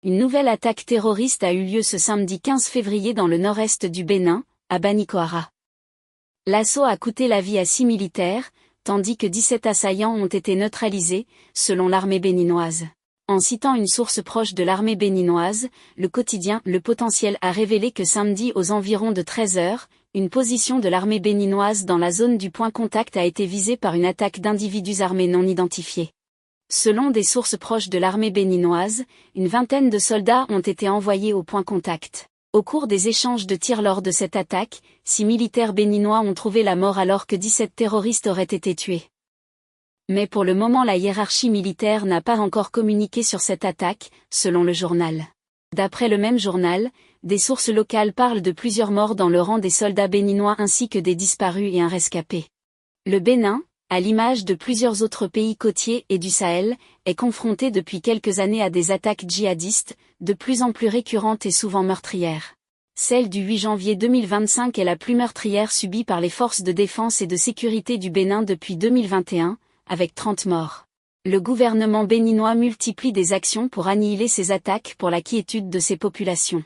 Une nouvelle attaque terroriste a eu lieu ce samedi 15 février dans le nord-est du Bénin, à Banikoara. L'assaut a coûté la vie à 6 militaires, tandis que 17 assaillants ont été neutralisés, selon l'armée béninoise. En citant une source proche de l'armée béninoise, le quotidien Le Potentiel a révélé que samedi aux environs de 13 h, une position de l'armée béninoise dans la zone du point contact a été visée par une attaque d'individus armés non identifiés. Selon des sources proches de l'armée béninoise, une vingtaine de soldats ont été envoyés au point contact. Au cours des échanges de tirs lors de cette attaque, 6 militaires béninois ont trouvé la mort alors que 17 terroristes auraient été tués. Mais pour le moment la hiérarchie militaire n'a pas encore communiqué sur cette attaque, selon le journal. D'après le même journal, des sources locales parlent de plusieurs morts dans le rang des soldats béninois ainsi que des disparus et un rescapé. Le Bénin, à l'image de plusieurs autres pays côtiers et du Sahel, est confronté depuis quelques années à des attaques djihadistes, de plus en plus récurrentes et souvent meurtrières. Celle du 8 janvier 2025 est la plus meurtrière subie par les forces de défense et de sécurité du Bénin depuis 2021, avec 30 morts. Le gouvernement béninois multiplie des actions pour annihiler ces attaques pour la quiétude de ses populations.